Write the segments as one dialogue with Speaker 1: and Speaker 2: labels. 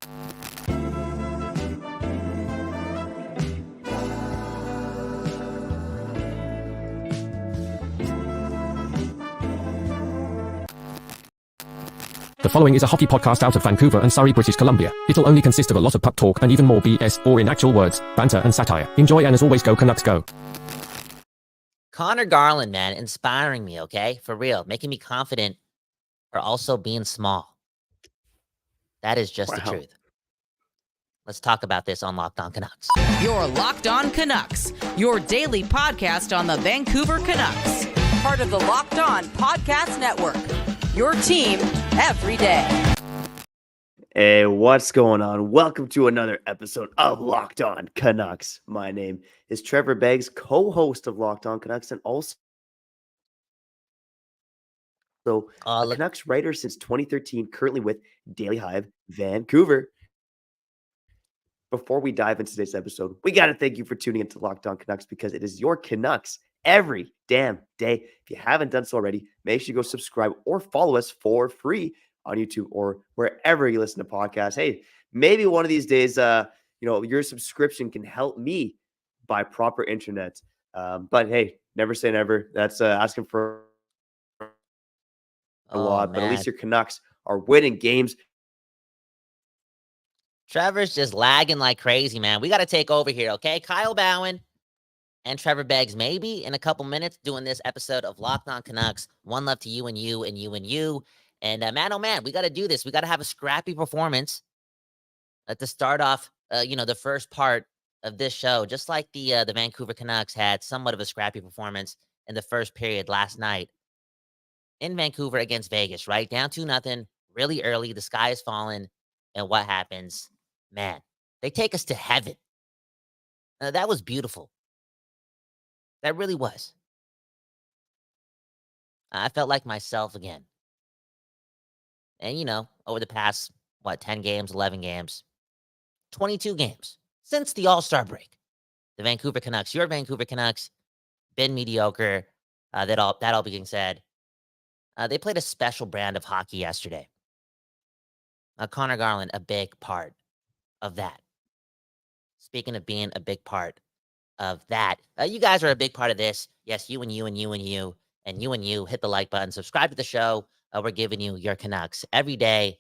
Speaker 1: The following is a hockey podcast out of Vancouver and Surrey, British Columbia. It'll only consist of a lot of puck talk and even more BS, or in actual words, banter and satire. Enjoy, and as always, go Canucks go.
Speaker 2: Conor Garland, man, inspiring me, okay? For real. Making me confident for also being small. That is just the truth. Let's talk about this on Locked On Canucks.
Speaker 3: Your Locked On Canucks, your daily podcast on the Vancouver Canucks. Part of the Locked On Podcast Network. Your team every day.
Speaker 4: Hey, what's going on? Welcome to another episode of Locked On Canucks. My name is Trevor Beggs, co-host of Locked On Canucks, and also a Canucks writer since 2013, currently with Daily Hive Vancouver. Before we dive into today's episode, we got to thank you for tuning into Locked On Canucks because it is your Canucks every damn day. If you haven't done so already, make sure you go subscribe or follow us for free on YouTube or wherever you listen to podcasts. Hey, maybe one of these days, your subscription can help me buy proper internet. But hey, never say never. That's asking for a lot. Man. But at least your Canucks are winning games.
Speaker 2: Trevor's just lagging like crazy, man. We got to take over here, okay? Kyle Bowen and Trevor Beggs, maybe in a couple minutes, doing this episode of Locked On Canucks. One love to you and you and you and you. And man, oh man, we got to do this. We got to have a scrappy performance to start off, the first part of this show. Just like the Vancouver Canucks had somewhat of a scrappy performance in the first period last night in Vancouver against Vegas, right? Down 2-0, really early. The sky is falling. And what happens? Man, they take us to heaven. That was beautiful. That really was. I felt like myself again. And, over the past, 10 games, 11 games, 22 games since the All-Star break, the Vancouver Canucks, your Vancouver Canucks, been mediocre. That all being said, they played a special brand of hockey yesterday. Conor Garland, a big part of that. Speaking of being a big part of that, you guys are a big part of this. Yes, you and you and you and you and you and you. Hit the like button, subscribe to the show. We're giving you your Canucks every day,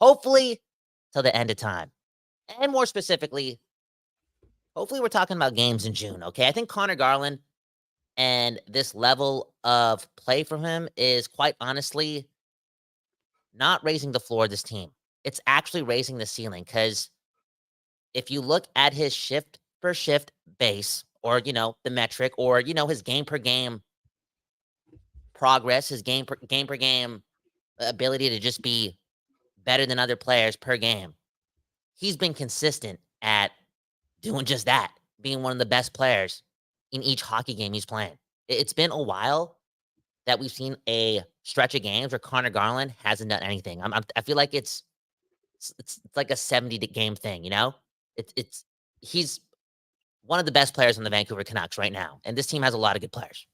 Speaker 2: hopefully till the end of time. And more specifically, hopefully we're talking about games in June, okay? I think Conor Garland and this level of play from him is quite honestly not raising the floor of this team. It's actually raising the ceiling, because if you look at his shift per shift base, or, the metric, or, his game per game progress, his game per game ability to just be better than other players per game, he's been consistent at doing just that, being one of the best players in each hockey game he's playing. It's been a while that we've seen a stretch of games where Conor Garland hasn't done anything. I feel like it's like a 70-game thing, He's one of the best players on the Vancouver Canucks right now, and this team has a lot of good players.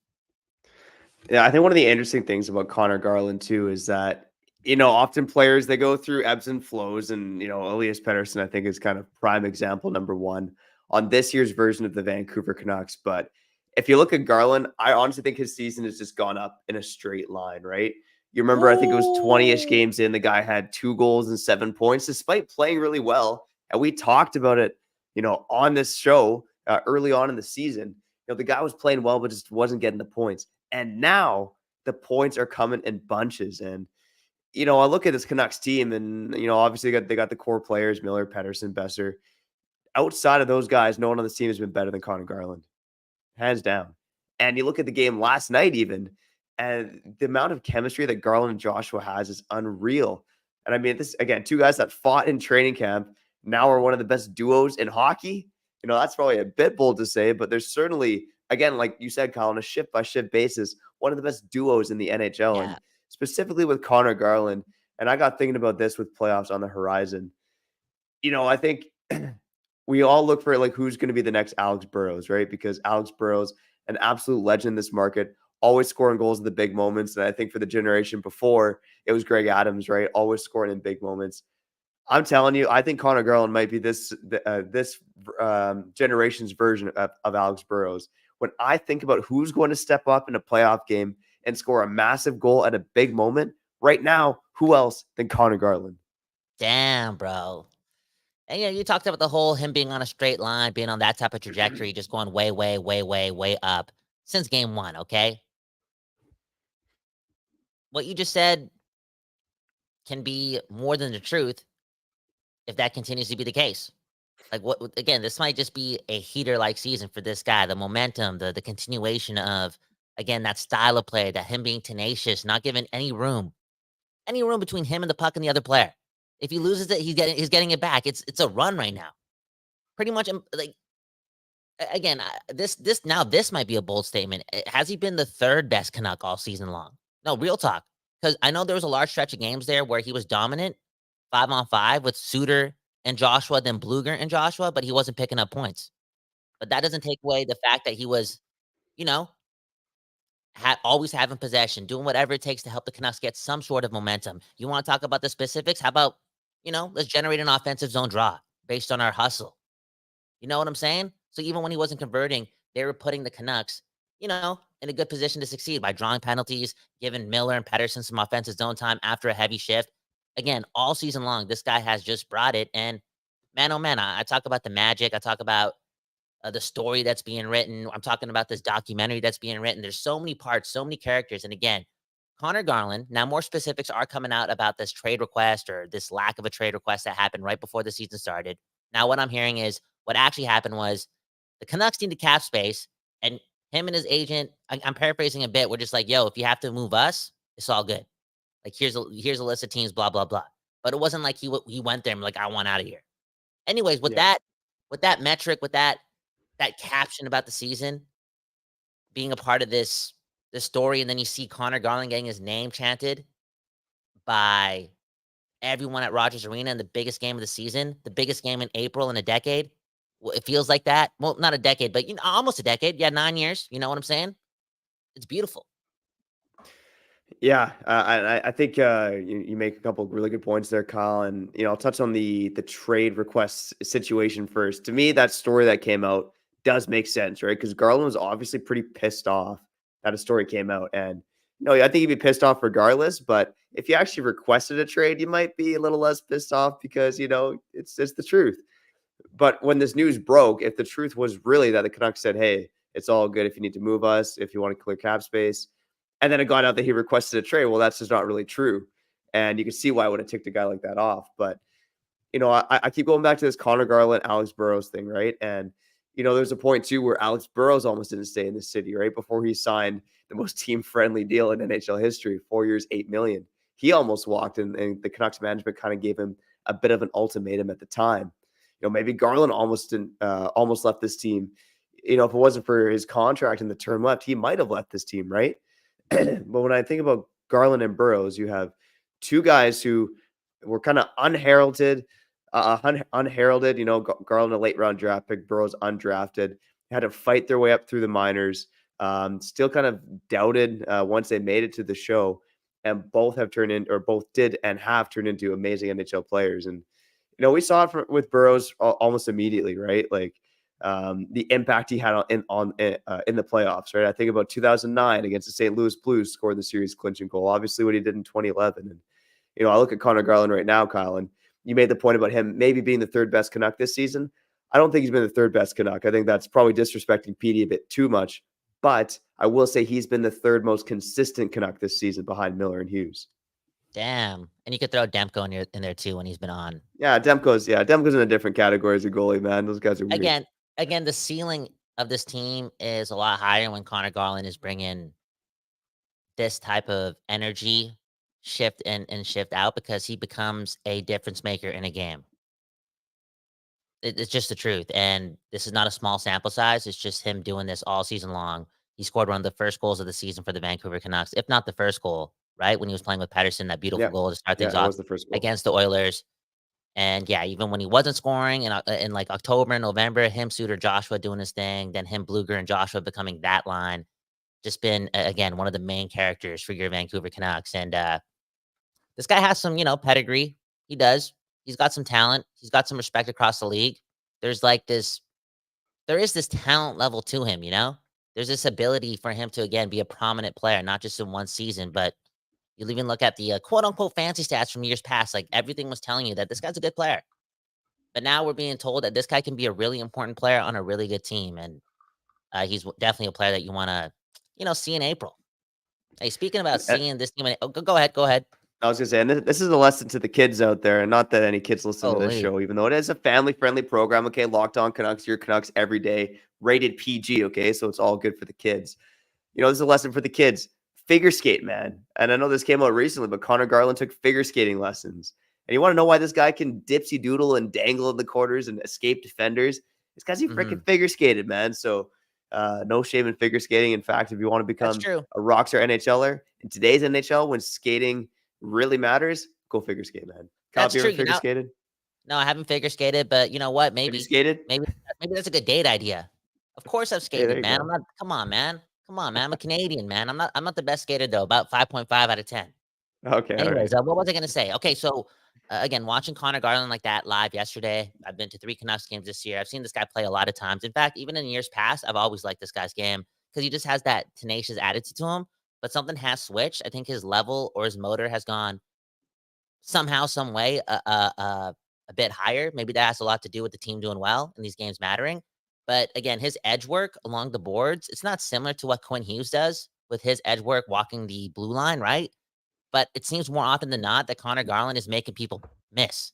Speaker 4: Yeah, I think one of the interesting things about Conor Garland too is that, often players, they go through ebbs and flows, and, Elias Pettersson, I think, is kind of prime example number one on this year's version of the Vancouver Canucks. But if you look at Garland, I honestly think his season has just gone up in a straight line, right? You remember, I think it was 20-ish games in, the guy had 2 goals and 7 points, despite playing really well. And we talked about it, on this show early on in the season. The guy was playing well, but just wasn't getting the points. And now the points are coming in bunches. And, I look at this Canucks team, and, obviously they got the core players, Miller, Pettersson, Boeser. Outside of those guys, no one on this team has been better than Conor Garland. Hands down. And you look at the game last night even, and the amount of chemistry that Garland and Joshua has is unreal. And I mean, this, again, 2 guys that fought in training camp now are one of the best duos in hockey. That's probably a bit bold to say, but there's certainly, again, like you said, Kyle, on a shift-by-shift basis, one of the best duos in the NHL, and specifically with Conor Garland. And I got thinking about this with playoffs on the horizon. I think we all look for who's going to be the next Alex Burrows, right? Because Alex Burrows, an absolute legend in this market, always scoring goals in the big moments. And I think for the generation before, it was Greg Adams, right? Always scoring in big moments. I'm telling you, I think Conor Garland might be this generation's version of Alex Burrows. When I think about who's going to step up in a playoff game and score a massive goal at a big moment, right now, who else than Conor Garland?
Speaker 2: Damn, bro. And you talked about the whole him being on a straight line, being on that type of trajectory, just going way, way, way, way, way up since game one. Okay, what you just said can be more than the truth if that continues to be the case. Like what again, this might just be a heater-like season for this guy. The momentum, the continuation of, again, that style of play, that him being tenacious, not giving any room between him and the puck and the other player. If he loses it, he's getting it back. It's a run right now. Pretty much like again, this might be a bold statement. Has he been the third best Canuck all season long? No, real talk. Because I know there was a large stretch of games there where he was dominant 5-on-5 with Suter and Joshua, then Bluger and Joshua, but he wasn't picking up points. But that doesn't take away the fact that he was, you know, always having possession, doing whatever it takes to help the Canucks get some sort of momentum. You want to talk about the specifics? How about, let's generate an offensive zone draw based on our hustle. You know what I'm saying? So even when he wasn't converting, they were putting the Canucks, in a good position to succeed by drawing penalties, giving Miller and Pettersson some offensive zone time after a heavy shift. Again, all season long, this guy has just brought it. And man, oh man, I talk about the magic. I talk about the story that's being written. I'm talking about this documentary that's being written. There's so many parts, so many characters. And again, Conor Garland, now more specifics are coming out about this trade request or this lack of a trade request that happened right before the season started. Now, what I'm hearing is what actually happened was the Canucks needed cap space, and him and his agent, I'm paraphrasing a bit, we're just like, yo, if you have to move us, it's all good. Like, here's a list of teams, blah, blah, blah. But it wasn't like he went there and like, I want out of here. Anyways, with that metric, with that caption about the season being a part of this story, and then you see Conor Garland getting his name chanted by everyone at Rogers Arena in the biggest game of the season, the biggest game in April in a decade. Well, it feels like that. Well, not a decade, but almost a decade. Yeah, 9 years. You know what I'm saying? It's beautiful.
Speaker 4: Yeah, I think you make a couple of really good points there, Kyle. And I'll touch on the trade request situation first. To me, that story that came out does make sense, right? Because Garland was obviously pretty pissed off that a story came out, and I think he'd be pissed off regardless. But if you actually requested a trade, you might be a little less pissed off because it's the truth. But when this news broke, if the truth was really that the Canucks said, "Hey, it's all good if you need to move us, if you want to clear cap space," and then it got out that he requested a trade, well, that's just not really true. And you can see why it would have ticked a guy like that off. But I keep going back to this Conor Garland, Alex Burrows thing, right? And there's a point too where Alex Burrows almost didn't stay in the city, right? Before he signed the most team-friendly deal in NHL history, 4 years, $8 million. He almost walked, and the Canucks management kind of gave him a bit of an ultimatum at the time. Maybe Garland almost left this team. If it wasn't for his contract and the term left, he might have left this team, right? But when I think about Garland and Burrows, you have two guys who were kind of unheralded. Garland a late round draft pick, Burrows undrafted, had to fight their way up through the minors. Still kind of doubted once they made it to the show, and both did and have turned into amazing NHL players. And we saw it with Burrows almost immediately, right? Like the impact he had in the playoffs, right? I think about 2009 against the St. Louis Blues, scored the series clinching goal. Obviously, what he did in 2011, and I look at Conor Garland right now, Kyle, and you made the point about him maybe being the third best Canuck this season. I don't think he's been the third best Canuck. I think that's probably disrespecting Petey a bit too much. But I will say he's been the third most consistent Canuck this season behind Miller and Hughes.
Speaker 2: Damn. And you could throw Demko in there too when he's been on.
Speaker 4: Yeah, Demko's in a different category as a goalie, man. Those guys are weird.
Speaker 2: Again, the ceiling of this team is a lot higher when Conor Garland is bringing this type of energy, shift in and shift out, because he becomes a difference maker in a game. It's just the truth. And this is not a small sample size. It's just him doing this all season long. He scored one of the first goals of the season for the Vancouver Canucks, if not the first goal, right? When he was playing with Pettersson, that beautiful goal to start things off against the Oilers. And yeah, even when he wasn't scoring in like October and November, him, Suter, Joshua doing his thing, then him, Bluger, and Joshua becoming that line. Just been, again, one of the main characters for your Vancouver Canucks. And this guy has some, pedigree. He does. He's got some talent. He's got some respect across the league. There's like there is this talent level to him, you know? There's this ability for him to, again, be a prominent player, not just in one season, but you'll even look at the quote unquote fancy stats from years past. Like everything was telling you that this guy's a good player. But now we're being told that this guy can be a really important player on a really good team. And he's definitely a player that you want to, see in April. Hey, speaking about seeing this team, go ahead. Go ahead.
Speaker 4: I was gonna say, and this is a lesson to the kids out there, and not that any kids listen to this
Speaker 2: Holy.
Speaker 4: show, even though it is a family-friendly program. Okay, Locked On Canucks, your Canucks every day, rated PG. Okay, so it's all good for the kids. This is a lesson for the kids. Figure skate, man. And I know this came out recently, but Conor Garland took figure skating lessons. And you want to know why this guy can dipsy doodle and dangle in the corners and escape defenders? This guy's freaking figure skated, man. So no shame in figure skating. In fact, if you want to become a rockstar NHLer in today's NHL, when skating really matters, go figure skate, man. Kyle,
Speaker 2: That's
Speaker 4: have you
Speaker 2: true.
Speaker 4: ever figure skated?
Speaker 2: No, I haven't figure skated, but you know what? Maybe
Speaker 4: skated.
Speaker 2: Maybe that's a good date idea. Of course I've skated, man.
Speaker 4: Go.
Speaker 2: I'm not. Come on, man. I'm a Canadian, man. I'm not the best skater though. About 5.5 out of 10.
Speaker 4: Okay.
Speaker 2: Anyways, what was I gonna say? Okay, so again, watching Conor Garland like that live yesterday. I've been to 3 Canucks games this year. I've seen this guy play a lot of times. In fact, even in years past, I've always liked this guy's game because he just has that tenacious attitude to him. But something has switched. I think his level or his motor has gone somehow, some way, a bit higher. Maybe that has a lot to do with the team doing well and these games mattering. But again, his edge work along the boards, it's not similar to what Quinn Hughes does with his edge work walking the blue line, right? But it seems more often than not that Conor Garland is making people miss,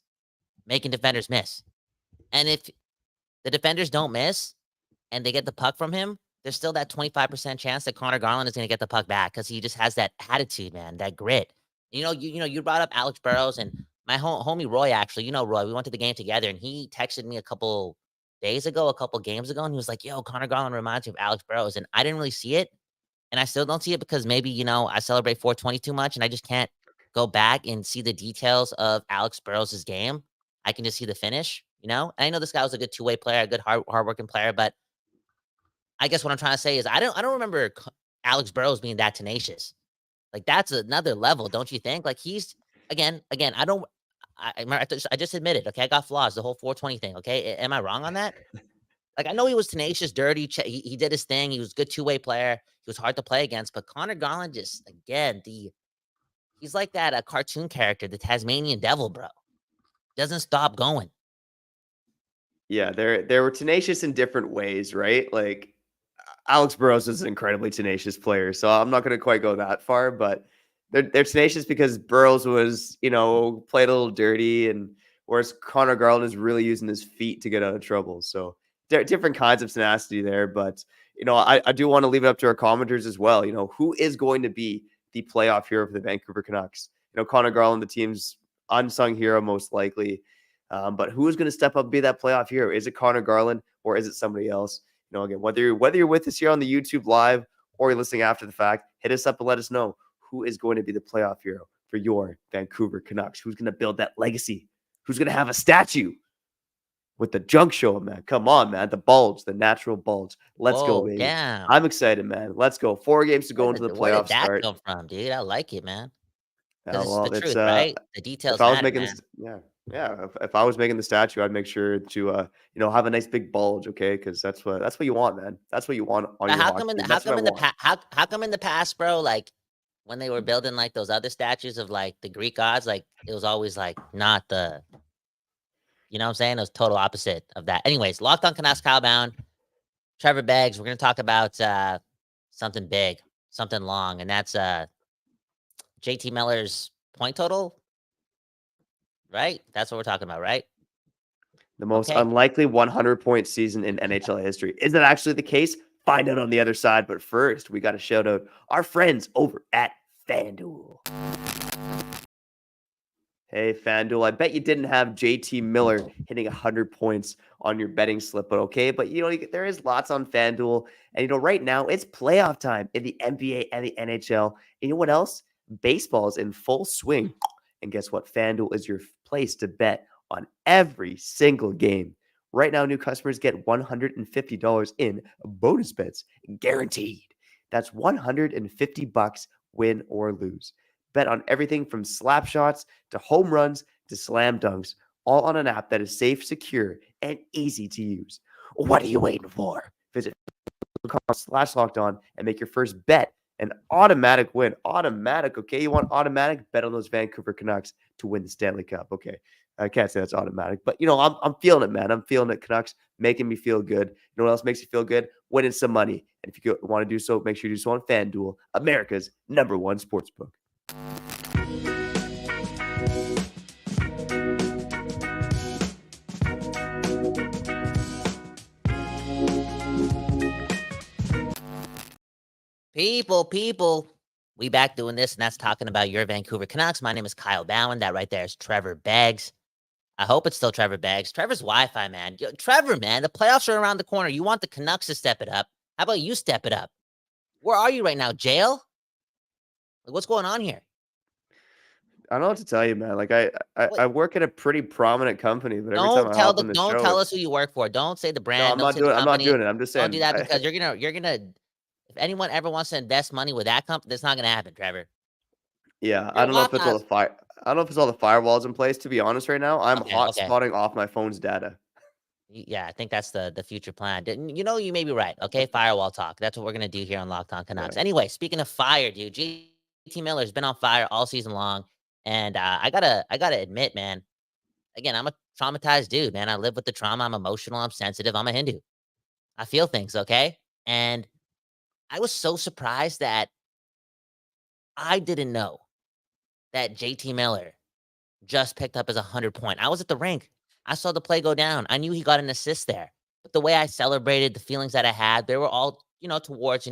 Speaker 2: making defenders miss. And if the defenders don't miss and they get the puck from him, there's still that 25% chance that Conor Garland is going to get the puck back because he just has that attitude, man, that grit. You brought up Alex Burrows and my homie Roy, actually. Roy, we went to the game together and he texted me a couple games ago, and he was like, yo, Conor Garland reminds me of Alex Burrows. And I didn't really see it. And I still don't see it because maybe, I celebrate 420 too much and I just can't go back and see the details of Alex Burrows' game. I can just see the finish, And I know this guy was a good two-way player, a good hardworking player, but I guess what I'm trying to say is I don't remember Alex Burrows being that tenacious. Like that's another level, don't you think? Like he's again, I just admitted, okay, I got flaws, the whole 420 thing, okay? Am I wrong on that? Like, I know he was tenacious, dirty. He did his thing. He was a good two-way player. He was hard to play against. But Conor Garland just, again, he's like that a cartoon character, the Tasmanian devil, bro. Doesn't stop going.
Speaker 4: Yeah, they were tenacious in different ways, right? Like, Alex Burrows is an incredibly tenacious player. So I'm not going to quite go that far. But they're tenacious because Burrows was, played a little dirty. And whereas Conor Garland is really using his feet to get out of trouble. So different kinds of tenacity there, but I do want to leave it up to our commenters as well. Who is going to be the playoff hero for the Vancouver Canucks? Conor Garland, the team's unsung hero, most likely. But who is going to step up and be that playoff hero? Is it Conor Garland or is it somebody else? Again, whether you're with us here on the YouTube live or you're listening after the fact, hit us up and let us know who is going to be the playoff hero for your Vancouver Canucks. Who's going to build that legacy? Who's going to have a statue with the junk show, man? Come on, man. The bulge, the natural bulge. Let's go, baby.
Speaker 2: Damn.
Speaker 4: I'm excited, man. Let's go. 4 games to go into the playoffs.
Speaker 2: Where did that come from, dude? I like it, man.
Speaker 4: Well,
Speaker 2: it's the truth, right? The details matter, man.
Speaker 4: If I was making the statue, I'd make sure to have a nice big bulge, okay? Because that's what you want, man. That's what you want on your
Speaker 2: how come in the past, bro? Like when they were building like those other statues of like the Greek gods, like it was always like not the. You know what I'm saying? It was total opposite of that. Anyways, Locked On Canucks, Kyle Bound, Trevor Beggs. We're going to talk about something big, something long, and that's JT Miller's point total, right? That's what we're talking about, right?
Speaker 4: The most unlikely 100-point season in NHL history. Is that actually the case? Find out on the other side. But first, we got to shout out our friends over at FanDuel. Hey, FanDuel, I bet you didn't have JT Miller hitting 100 points on your betting slip, but okay. But, there is lots on FanDuel. And, right now it's playoff time in the NBA and the NHL. And you know what else? Baseball is in full swing. And guess what? FanDuel is your place to bet on every single game. Right now, new customers get $150 in bonus bets guaranteed. That's $150 win or lose. Bet on everything from slap shots to home runs to slam dunks, all on an app that is safe, secure, and easy to use. What are you waiting for? Visit /locked-on and make your first bet an automatic win. Automatic, okay? You want automatic? Bet on those Vancouver Canucks to win the Stanley Cup. Okay, I can't say that's automatic, but I'm feeling it, man. I'm feeling it. Canucks making me feel good. You know what else makes you feel good? Winning some money. And if you want to do so, make sure you do so on FanDuel, America's #1 sportsbook.
Speaker 2: People, we back doing this, and that's talking about your Vancouver Canucks. My name is Kyle Bowen. That right there is Trevor Beggs. I hope it's still Trevor Beggs. Trevor's Wi-Fi, man. Yo, Trevor, man, the playoffs are around the corner. You want the Canucks to step it up. How about you step it up? Where are you right now? Jail? Like, what's going on here?
Speaker 4: I don't know what to tell you, man. Like I work at a pretty prominent company, but every time I hop on the show,
Speaker 2: don't tell us who you work for. Don't say the
Speaker 4: no,
Speaker 2: brand.
Speaker 4: I'm not doing it. I'm just saying.
Speaker 2: Don't do that because you're gonna. If anyone ever wants to invest money with that company, that's not gonna happen, Trevor.
Speaker 4: Yeah, I don't know if it's all the firewalls in place. To be honest, right now, I'm hotspotting off my phone's data.
Speaker 2: Yeah, I think that's the future plan. You may be right. Okay, firewall talk. That's what we're gonna do here on Locked On Canucks.
Speaker 4: Right.
Speaker 2: Anyway, speaking of fire, dude, JT Miller's been on fire all season long, and I gotta admit, man. Again, I'm a traumatized dude, man. I live with the trauma. I'm emotional. I'm sensitive. I'm a Hindu. I feel things, okay? And I was so surprised that I didn't know that JT Miller just picked up his 100-point. I was at the rink. I saw the play go down. I knew he got an assist there. But the way I celebrated, the feelings that I had, they were all, towards,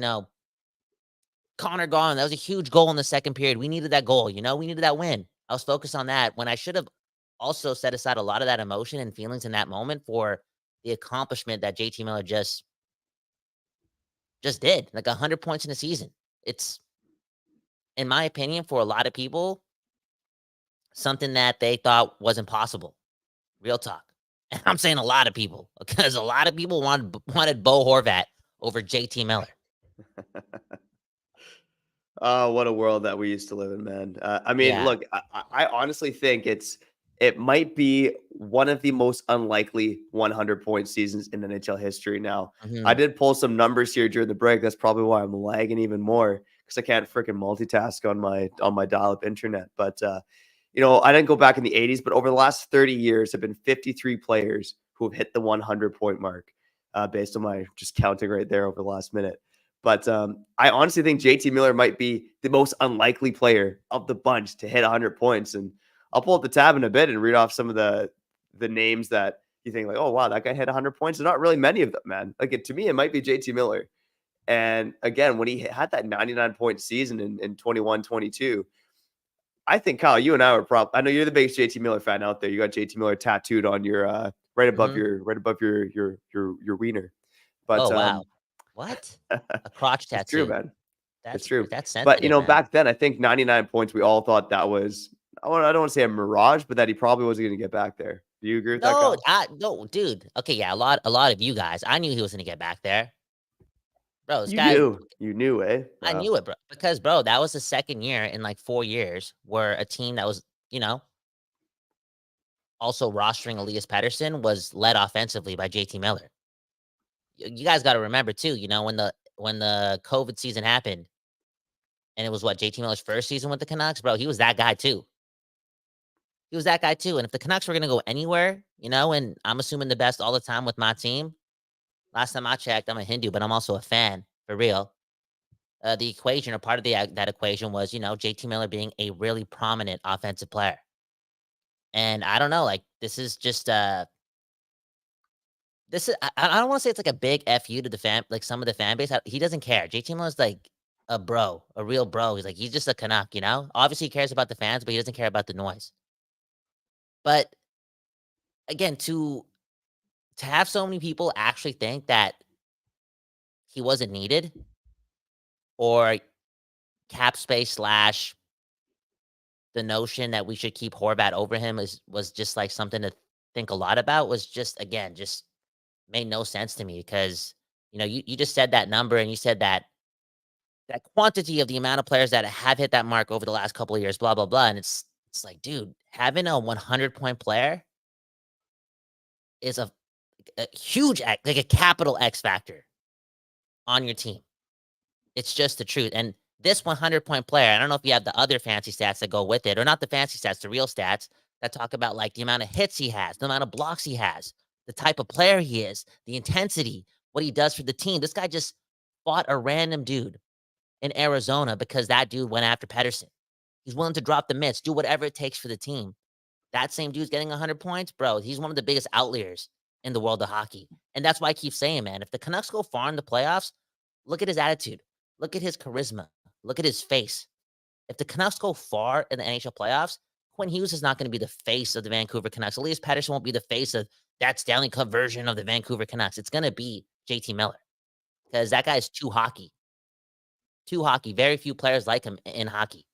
Speaker 2: Conor Garland. That was a huge goal in the second period. We needed that goal, we needed that win. I was focused on that when I should have also set aside a lot of that emotion and feelings in that moment for the accomplishment that JT Miller just did. Like 100 points in a season. It's, in my opinion, for a lot of people, something that they thought was impossible. Real talk. And I'm saying a lot of people, because a lot of people wanted Bo Horvat over JT Miller.
Speaker 4: Oh, what a world that we used to live in, man. Look, I honestly think it might be one of the most unlikely 100-point seasons in NHL history now.
Speaker 2: Mhm.
Speaker 4: I did pull some numbers here during the break. That's probably why I'm lagging even more, because I can't freaking multitask on my dial-up internet. But I didn't go back in the 80s, but over the last 30 years have been 53 players who have hit the 100-point mark, based on my just counting right there over the last minute. But I honestly think JT Miller might be the most unlikely player of the bunch to hit 100 points. And I'll pull up the tab in a bit and read off some of the names that you think like, oh, wow, that guy hit 100 points. There's not really many of them, man. Like, to me, it might be JT Miller. And again, when he had that 99-point season in 21-22, I think, Kyle, you and I were I know you're the biggest JT Miller fan out there. You got JT Miller tattooed on your right above your wiener. But
Speaker 2: oh, wow. What? A crotch tattoo.
Speaker 4: It's true, man. It's true.
Speaker 2: That's sensitive,
Speaker 4: but
Speaker 2: man.
Speaker 4: back then, I think 99 points, we all thought that was, I don't want to say a mirage, but that he probably wasn't going to get back there. Do you agree with that, Kyle?
Speaker 2: No, dude. Okay, yeah, a lot of you guys. I knew he was going to get back there. Bro, this
Speaker 4: You
Speaker 2: guy,
Speaker 4: knew, eh? Wow.
Speaker 2: I knew it, bro. Because, bro, that was the second year in like 4 years where a team that was, also rostering Elias Pettersson was led offensively by JT Miller. You guys got to remember too, when the COVID season happened, and it was JT Miller's first season with the Canucks, bro. He was that guy too. And if the Canucks were gonna go anywhere, and I'm assuming the best all the time with my team. Last time I checked, I'm a Hindu, but I'm also a fan for real. The equation, or part of that equation, was JT Miller being a really prominent offensive player. And I don't know, like, this is just I don't want to say it's like a big FU to the fan, like some of the fan base. He doesn't care. JT Miller's like a bro, a real bro. He's just a Canuck, Obviously he cares about the fans, but he doesn't care about the noise. But again, to have so many people actually think that he wasn't needed, or cap space / the notion that we should keep Horvat over him was just like something to think a lot about, was just made no sense to me, because you just said that number, and you said that quantity of the amount of players that have hit that mark over the last couple of years, blah blah blah, and it's like, dude, having a 100-point player is a huge, like a capital X factor on your team. It's just the truth. And this 100-point player, I don't know if you have the other fancy stats that go with it, or not the fancy stats, the real stats that talk about like the amount of hits he has, the amount of blocks he has, the type of player he is, the intensity, what he does for the team. This guy just fought a random dude in Arizona because that dude went after Pedersen. He's willing to drop the mitts, do whatever it takes for the team. That same dude's getting 100 points, bro. He's one of the biggest outliers in the world of hockey. And that's why I keep saying, man, if the Canucks go far in the playoffs, look at his attitude. Look at his charisma. Look at his face. If the Canucks go far in the NHL playoffs, Quinn Hughes is not going to be the face of the Vancouver Canucks. Elias Pettersson won't be the face of that Stanley Cup version of the Vancouver Canucks. It's going to be JT Miller because that guy is too hockey. Too hockey. Very few players like him in hockey.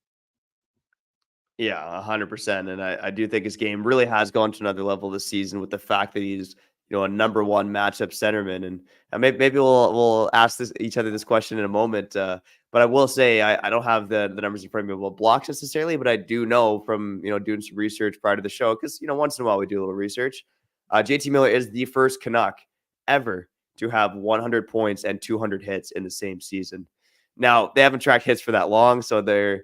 Speaker 4: Yeah, 100%. And I do think his game really has gone to another level this season with the fact that he's, a number one matchup centerman. And maybe we'll ask each other this question in a moment. But I will say I don't have the numbers in front of me about blocks necessarily, but I do know from doing some research prior to the show because once in a while we do a little research. JT Miller is the first Canuck ever to have 100 points and 200 hits in the same season. Now they haven't tracked hits for that long, so they're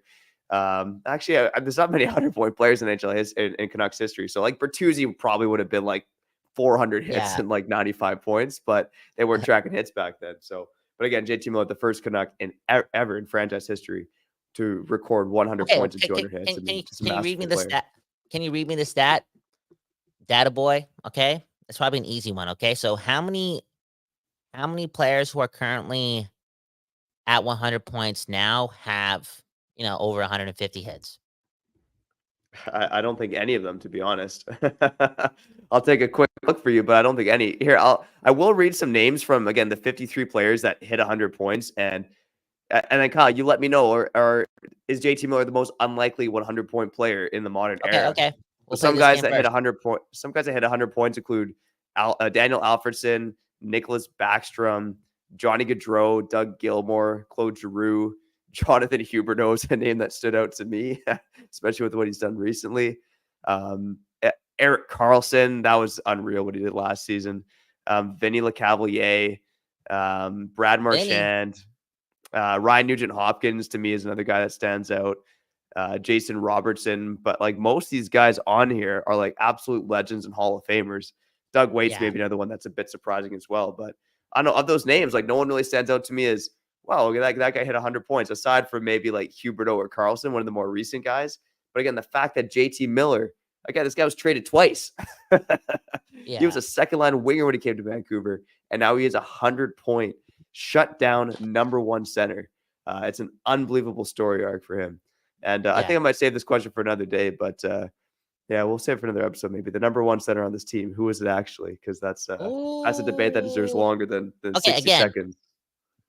Speaker 4: actually there's not many 100-point players in NHL in Canucks history. So like Bertuzzi probably would have been like 400 hits and like 95 points, but they weren't tracking hits back then. So, but again, JT Miller, the first Canuck ever in franchise history to record 100 points and 200 hits.
Speaker 2: Can you read me the stat? Can you read me the stat? Data boy. Okay. That's probably an easy one. Okay. So how many players who are currently at 100 points now have, over 150 hits?
Speaker 4: I don't think any of them, to be honest. I'll take a quick look for you, but I don't think any. Here, I will read some names from, again, the 53 players that hit 100 points. And then, Kyle, you let me know, or is JT Miller the most unlikely 100-point player in the modern era?
Speaker 2: Okay.
Speaker 4: Some guys that hit 100 points. Some guys that hit 100 points include Daniel Alfredsson, Nicholas Backstrom, Johnny Gaudreau, Doug Gilmour, Claude Giroux, Jonathan Huberdeau is a name that stood out to me, especially with what he's done recently. Erik Karlsson, that was unreal what he did last season. Vinny Lecavalier, Brad Marchand, Ryan Nugent-Hopkins to me is another guy that stands out. Jason Robertson, but like most of these guys on here are like absolute legends and Hall of Famers. Doug Waite's maybe another one that's a bit surprising as well. But I don't know, of those names, like no one really stands out to me as, wow, that guy hit 100 points, aside from maybe like Huberdeau or Karlsson, one of the more recent guys. But again, the fact that JT Miller, again, this guy was traded twice. He was a second-line winger when he came to Vancouver, and now he is a 100-point shut-down number one center. It's an unbelievable story arc for him. And I think I might save this question for another day, but we'll save it for another episode maybe. The number one center on this team, who is it actually? Because that's a debate that deserves longer than 60 seconds.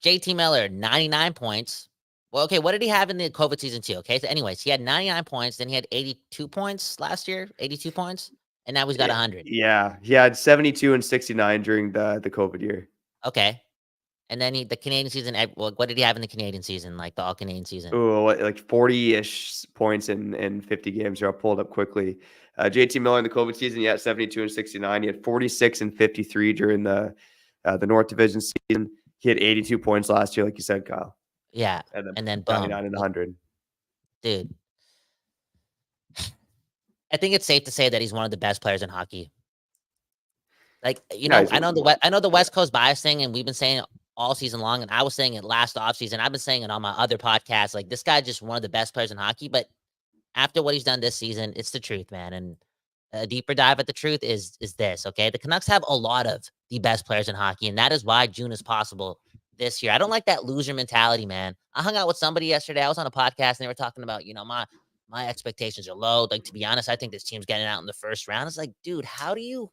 Speaker 2: JT Miller, 99 points. Well, okay, what did he have in the COVID season too? Okay, so anyways, he had 99 points. Then he had 82 points last year, 82 points. And now he's got 100. Yeah,
Speaker 4: he had 72 and 69 during the COVID year.
Speaker 2: Okay. And then the Canadian season, what did he have in the Canadian season, like the all-Canadian season?
Speaker 4: Oh, like 40-ish points in 50 games. Here, I'll pull it up quickly. JT Miller in the COVID season, 72 and 69. He had 46 and 53 during the North Division season. He had 82 points last year, like you said, Kyle.
Speaker 2: Yeah, and then
Speaker 4: 99 and 100.
Speaker 2: Dude, I think it's safe to say that he's one of the best players in hockey. Like, I know the West Coast bias thing, and we've been saying it all season long, and I was saying it last offseason. I've been saying it on my other podcasts. Like, this guy just one of the best players in hockey. But after what he's done this season, it's the truth, man. And a deeper dive at the truth is this, okay? The Canucks have a lot of the best players in hockey, and that is why June is possible this year. I don't like that loser mentality, man. I hung out with somebody yesterday. I was on a podcast, and they were talking about, my expectations are low. Like, to be honest, I think this team's getting out in the first round. It's like, dude, how do you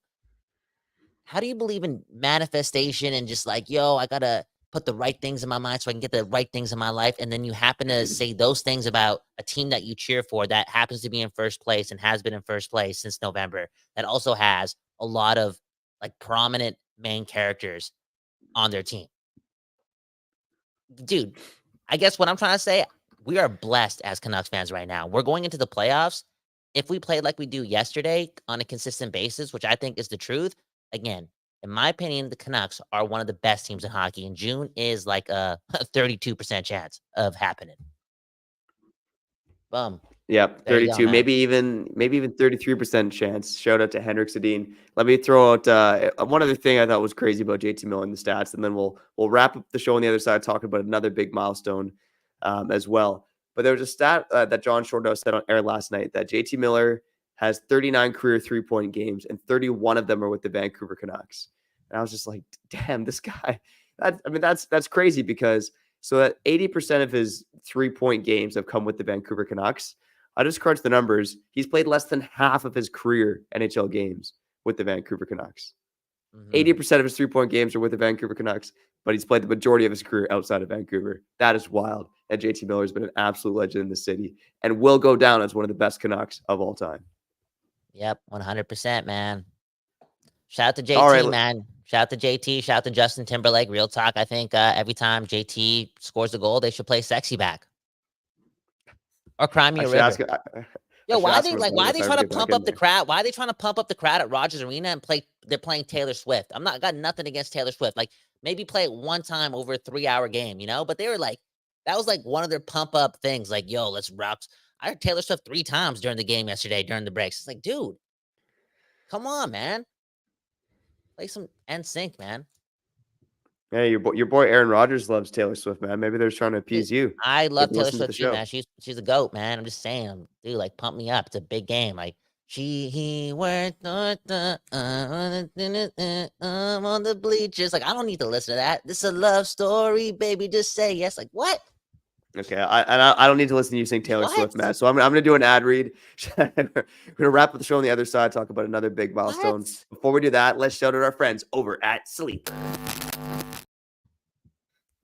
Speaker 2: believe in manifestation and just like, I got to put the right things in my mind so I can get the right things in my life. And then you happen to say those things about a team that you cheer for that happens to be in first place and has been in first place since November, that also has a lot of like prominent main characters on their team. Dude, I guess what I'm trying to say, we are blessed as Canucks fans right now. We're going into the playoffs. If we played like we do yesterday on a consistent basis, which I think is the truth, again, in my opinion, the Canucks are one of the best teams in hockey, and June is like a 32% chance of happening. Boom.
Speaker 4: Yep,
Speaker 2: There you go,
Speaker 4: 32,
Speaker 2: man.
Speaker 4: maybe even 33% chance. Shout out to Henrik Sedin. Let me throw out one other thing I thought was crazy about JT Miller in the stats, and then we'll wrap up the show on the other side talking about another big milestone as well. But there was a stat that John Shorthouse said on air last night that JT Miller has 39 career 3-point games, and 31 of them are with the Vancouver Canucks. And I was just like, damn, this guy. That's crazy because so that 80% of his 3-point games have come with the Vancouver Canucks. I just crunched the numbers. He's played less than half of his career NHL games with the Vancouver Canucks. 80% of his 3-point games are with the Vancouver Canucks, but he's played the majority of his career outside of Vancouver. That is wild. And JT Miller has been an absolute legend in the city and will go down as one of the best Canucks of all time.
Speaker 2: Yep, 100%, man. Shout out to JT,
Speaker 4: All right,
Speaker 2: man. Shout out to JT. Shout out to Justin Timberlake. Real talk. I think every time JT scores a goal, they should play Sexy Back or Cry Me a River. Yo, why are they trying to pump up the crowd? Why are they trying to pump up the crowd at Rogers Arena and they're playing Taylor Swift? Got nothing against Taylor Swift. Like maybe play it one time over a 3-hour game, But they were like, that was like one of their pump up things. Like, yo, let's rock. I heard Taylor Swift 3 times during the game yesterday during the breaks. It's like, dude, come on, man. Play some NSYNC, man.
Speaker 4: Hey, your boy Aaron Rodgers loves Taylor Swift, man. Maybe they're trying to appease you.
Speaker 2: I love Taylor Swift too, man. She's a goat, man. I'm just saying, dude, like pump me up. It's a big game. Like he worked on the bleachers. Like I don't need to listen to that. This is a love story, baby. Just say yes. Like what?
Speaker 4: Okay, I don't need to listen to you sing Taylor Swift, man. So I'm gonna do an ad read. We're gonna wrap up the show on the other side, talk about another big milestone. What? Before we do that, let's shout out our friends over at Sleep.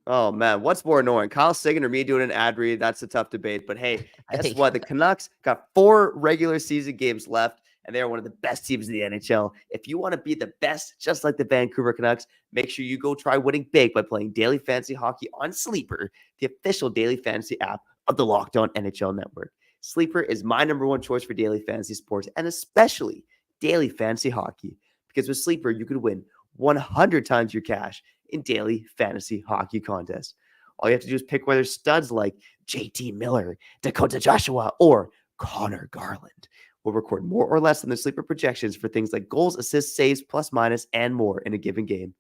Speaker 4: Oh man, what's more annoying, Kyle Sagan or me doing an ad read? That's a tough debate. But hey, guess what? The Canucks got 4 regular season games left, and they are one of the best teams in the NHL. If you want to be the best, just like the Vancouver Canucks, make sure you go try winning big by playing daily fantasy hockey on Sleeper, the official daily fantasy app of the Locked On NHL Network. Sleeper is my number one choice for daily fantasy sports, and especially daily fantasy hockey, because with Sleeper, you could win 100 times your cash in daily fantasy hockey contests. All you have to do is pick whether studs like JT Miller, Dakota Joshua, or Conor Garland will record more or less than the Sleeper projections for things like goals, assists, saves, plus, minus, and more in a given game.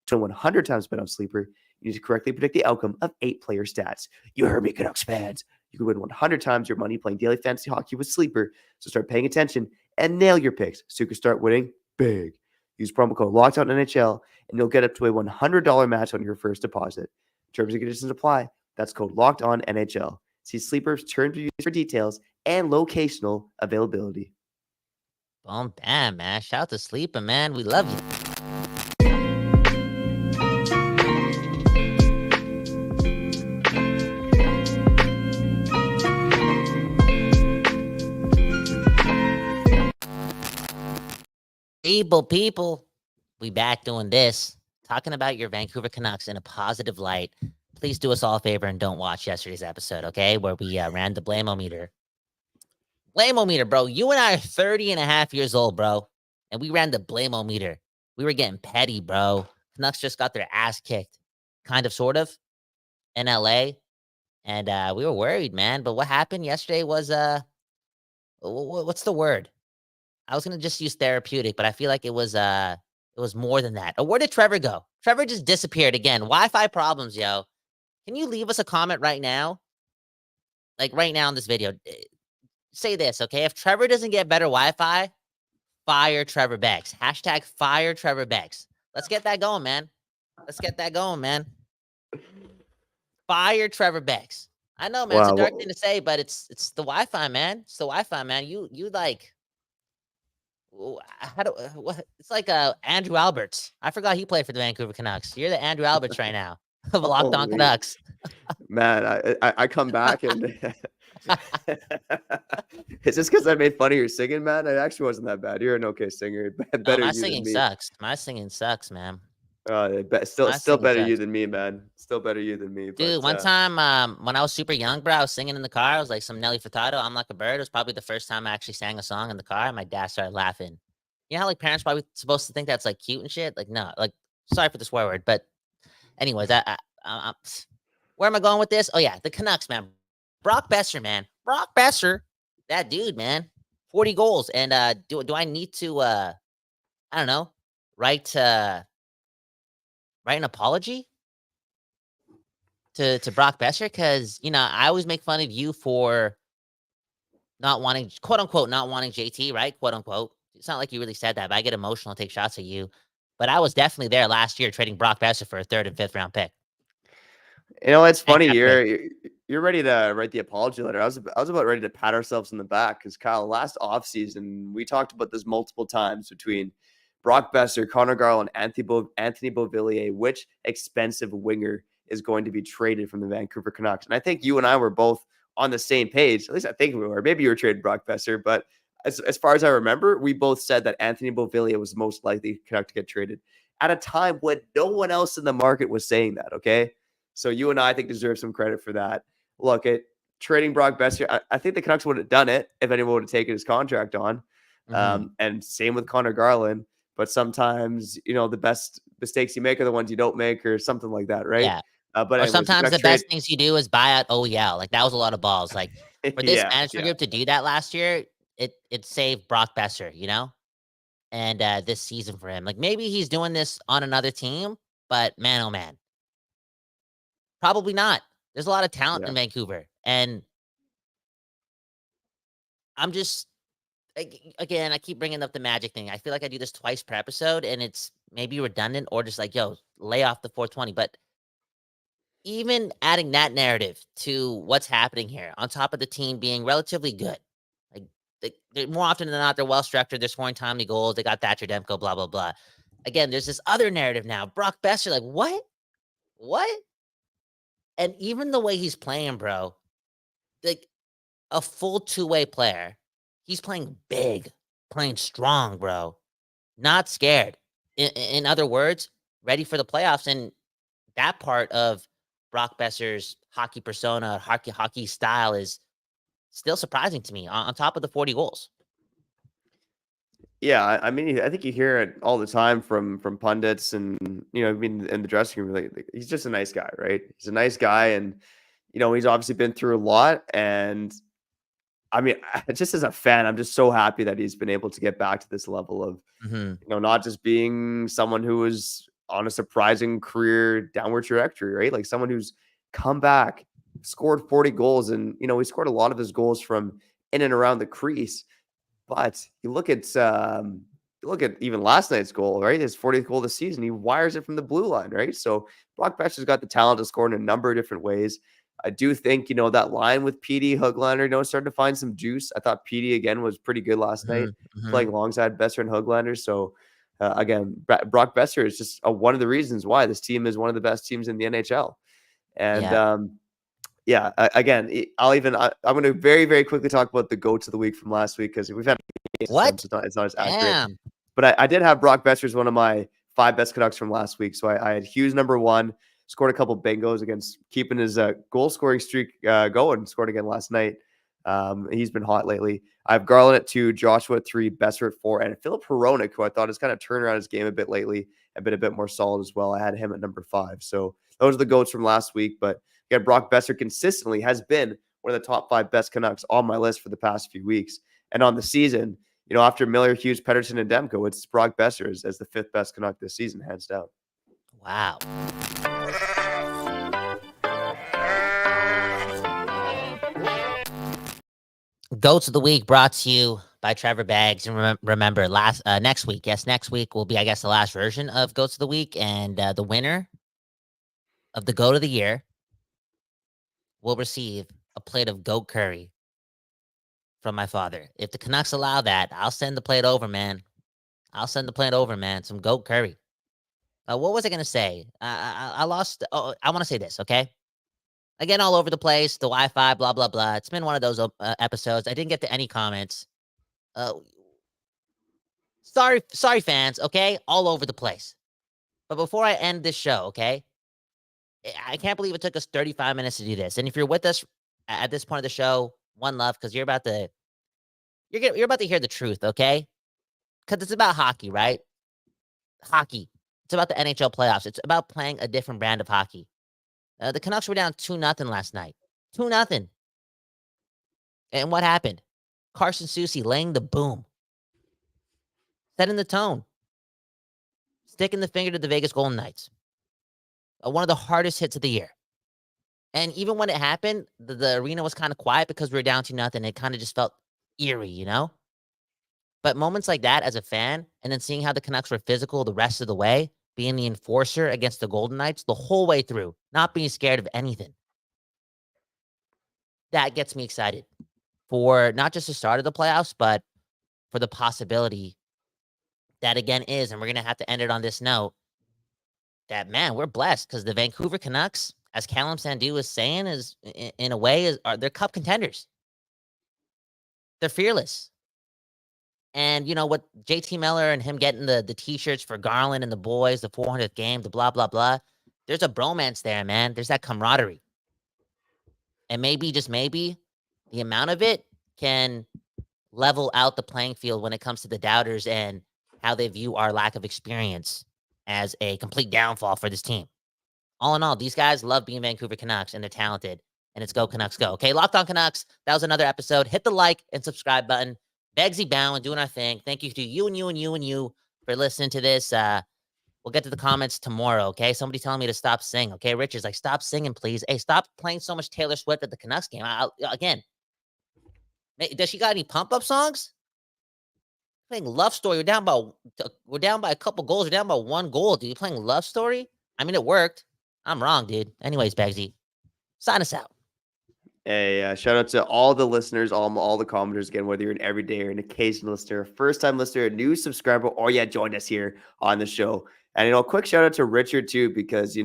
Speaker 4: So 100 times bet on Sleeper, you need to correctly predict the outcome of 8 player stats. You heard me, Canucks fans. You can win 100 times your money playing daily fantasy hockey with Sleeper. So start paying attention and nail your picks so you can start winning big. Use promo code LOCKEDONNHL and you'll get up to a $100 match on your first deposit. Terms and conditions apply. That's code LOCKEDONNHL. See Sleeper's terms and for details and locational availability.
Speaker 2: Boom, bam, man. Shout out to Sleeper, man. We love you. People, we back doing this, talking about your Vancouver Canucks in a positive light. Please do us all a favor and don't watch yesterday's episode, okay? Where we ran the Blame-O-meter. Blame-O-meter, bro. You and I are 30 and a half years old, bro. And we ran the Blame-O-meter. We were getting petty, bro. Canucks just got their ass kicked. Kind of, sort of. In LA. And we were worried, man. But what happened yesterday was, what's the word? I was going to just use therapeutic, but I feel like it was more than that. Oh, where did Trevor go? Trevor just disappeared again. Wi-Fi problems, yo. Can you leave us a comment right now? Like right now in this video. Say this, okay? If Trevor doesn't get better Wi-Fi, fire Trevor Beggs. Hashtag fire Trevor Beggs. Let's get that going, man. Fire Trevor Beggs. I know, man. Wow. It's a dark thing to say, but it's the Wi-Fi, man. It's the Wi-Fi, man. You like... It's like Andrew Alberts. I forgot he played for the Vancouver Canucks. You're the Andrew Alberts right now of Locked On Canucks.
Speaker 4: Man, I come back and is this because I made fun of your singing, man? It actually wasn't that bad. You're an okay singer. Better
Speaker 2: my singing sucks. My singing sucks, man.
Speaker 4: Still better you than me, man. Still better you than me.
Speaker 2: Dude, one time when I was super young, bro, I was singing in the car. I was like some Nelly Furtado, I'm Like a Bird. It was probably the first time I actually sang a song in the car. And my dad started laughing. You know how like parents probably supposed to think that's like cute and shit? Like, no, like sorry for the swear word, but anyways, where am I going with this? Oh yeah, the Canucks, man. Brock Boeser, man. Brock Boeser, that dude, man. 40 goals. And do I need to I don't know, write an apology to Brock Boeser? Because I always make fun of you for not wanting, quote unquote, not wanting JT, right? Quote unquote. It's not like you really said that, but I get emotional and take shots at you. But I was definitely there last year trading Brock Boeser for a 3rd and 5th round pick.
Speaker 4: It's
Speaker 2: And
Speaker 4: funny.
Speaker 2: cap
Speaker 4: You're ready to write the apology letter. I was about ready to pat ourselves in the back because Kyle, last offseason, we talked about this multiple times between Brock Boeser, Conor Garland, Anthony Beauvillier, which expensive winger is going to be traded from the Vancouver Canucks. And I think you and I were both on the same page. At least I think we were. Maybe you were trading Brock Boeser, but as far as I remember, we both said that Anthony Beauvillier was the most likely Canuck to get traded at a time when no one else in the market was saying that, okay? So you and I think deserve some credit for that. Look, at trading Brock Boeser, I think the Canucks would have done it if anyone would have taken his contract on. And same with Conor Garland. But sometimes, the best mistakes you make are the ones you don't make or something like that, right?
Speaker 2: Yeah.
Speaker 4: But
Speaker 2: Or
Speaker 4: anyways,
Speaker 2: sometimes the best things you do is buy out OEL. Like that was a lot of balls. Like for this management group to do that last year, it saved Brock Boeser, and this season for him. Like maybe he's doing this on another team, but man, oh man, probably not. There's a lot of talent in Vancouver, and I'm just again, I keep bringing up the Magic thing. I feel like I do this twice per episode, and it's maybe redundant or just like, yo, lay off the 420. But even adding that narrative to what's happening here, on top of the team being relatively good, like they more often than not, they're well structured. They're scoring timely goals. They got Thatcher Demko, blah blah blah. Again, there's this other narrative now. Brock Boeser, like what? And even the way he's playing, bro, like a full two-way player. He's playing big, playing strong, bro. Not scared. In other words, ready for the playoffs. And that part of Brock Boeser's hockey persona, hockey style is still surprising to me on top of the 40 goals.
Speaker 4: Yeah, I mean, I think you hear it all the time from pundits and, in the dressing room, like, he's just a nice guy, right? He's a nice guy. And, he's obviously been through a lot. And I mean, just as a fan, I'm just so happy that he's been able to get back to this level of, not just being someone who was on a surprising career downward trajectory, right? Like someone who's come back, scored 40 goals. And, he scored a lot of his goals from in and around the crease. But you look at even last night's goal, right? His 40th goal of the season. He wires it from the blue line, right? So Brock Boeser's got the talent to score in a number of different ways. I do think, that line with PD, Höglander, starting to find some juice. I thought PD, again, was pretty good last night, playing alongside Boeser and Höglander. So, again, Brock Boeser is just one of the reasons why this team is one of the best teams in the NHL. And, again, I'm going to very, very quickly talk about the GOATs of the week from last week because we've had
Speaker 2: what?
Speaker 4: It's not as accurate.
Speaker 2: Damn.
Speaker 4: But I did have Brock Boeser as one of my 5 best Canucks from last week. So I had Hughes number 1, scored a couple bingos against keeping his goal scoring streak going. Scored again last night. He's been hot lately. I have Garland at 2, Joshua at 3, Boeser at 4, and Philip Hronek, who I thought has kind of turned around his game a bit lately and been a bit more solid as well. I had him at number 5. So those are the GOATs from last week. But again, Brock Boeser consistently has been one of the top 5 best Canucks on my list for the past few weeks. And on the season, after Miller, Hughes, Pettersson, and Demko, it's Brock Boeser as the 5th best Canuck this season, hands down.
Speaker 2: Wow. GOATs of the week brought to you by Trevor Baggs. And remember, next week will be, I guess, the last version of GOATs of the week. And the winner of the GOAT of the year will receive a plate of goat curry from my father. If the Canucks allow that, I'll send the plate over, man. Some goat curry. What was I going to say? I lost. Oh, I want to say this, okay? Again, all over the place, the Wi-Fi, blah, blah, blah. It's been one of those episodes. I didn't get to any comments. Sorry, fans, okay? All over the place. But before I end this show, okay? I can't believe it took us 35 minutes to do this. And if you're with us at this point of the show, one love, because you're about to hear the truth, okay? because it's about hockey, right? Hockey. It's about the NHL playoffs. It's about playing a different brand of hockey. The Canucks were down 2-0 last night. 2-0. And what happened? Carson Soucy laying the boom. Setting the tone. Sticking the finger to the Vegas Golden Knights. One of the hardest hits of the year. And even when it happened, the arena was kind of quiet because we were down 2-0. It kind of just felt eerie, you know? But moments like that as a fan, and then seeing how the Canucks were physical the rest of the way, being the enforcer against the Golden Knights the whole way through, not being scared of anything. That gets me excited for not just the start of the playoffs, but for the possibility that again is, and we're going to have to end it on this note, that, man, we're blessed because the Vancouver Canucks, as Callum Sandu was saying, is in a way, they're cup contenders. They're fearless. And, you know, what JT Miller and him getting the T-shirts for Garland and the boys, the 400th game, the blah, blah, blah. There's a bromance there, man. There's that camaraderie. And maybe, just maybe, the amount of it can level out the playing field when it comes to the doubters and how they view our lack of experience as a complete downfall for this team. All in all, these guys love being Vancouver Canucks, and they're talented. And it's go Canucks go. Okay, Locked On Canucks. That was another episode. Hit the like and subscribe button. Begsy Bowen doing our thing. Thank you to you and you and you and you for listening to this. We'll get to the comments tomorrow, okay? Somebody telling me to stop singing, okay? Richard's like, stop singing, please. Hey, stop playing so much Taylor Swift at the Canucks game. Again, does she got any pump-up songs? Playing Love Story. We're down by a couple goals. We're down by 1 goal, dude. You're playing Love Story? I mean, it worked. I'm wrong, dude. Anyways, Begsy, sign us out.
Speaker 4: Hey, shout out to all the listeners, all the commenters, again, whether you're an everyday or an occasional listener, first-time listener, a new subscriber, or joined us here on the show. And, quick shout out to Richard, too, because,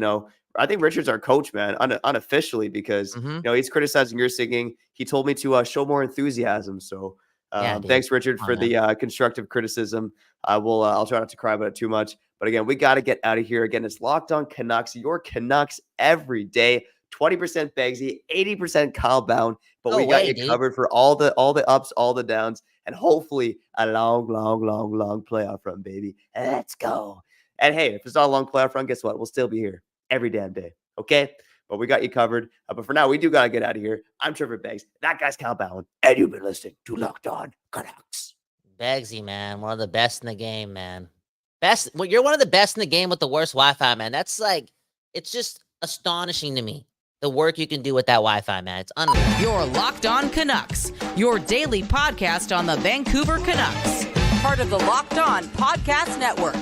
Speaker 4: I think Richard's our coach, man, unofficially, because, he's criticizing your singing. He told me to show more enthusiasm. So thanks, Richard, for the constructive criticism. I'll try not to cry about it too much. But, again, we got to get out of here. Again, it's Locked On Canucks, your Canucks every day. 20% Begsy, 80% Kyle Bound, but we got you covered for all the ups, all the downs, and hopefully a long playoff run, baby. Let's go. And hey, if it's not a long playoff run, guess what? We'll still be here every damn day. Okay? But we got you covered. But for now, we do got to get out of here. I'm Trevor Beggs. That guy's Kyle Bound. And you've been listening to Locked On Canucks.
Speaker 2: Begsy, man. One of the best in the game, man. Well, you're one of the best in the game with the worst Wi-Fi, man. That's it's just astonishing to me. The work you can do with that Wi-Fi, man. It's unreal.
Speaker 3: You're Locked On Canucks, your daily podcast on the Vancouver Canucks. Part of the Locked On Podcast Network.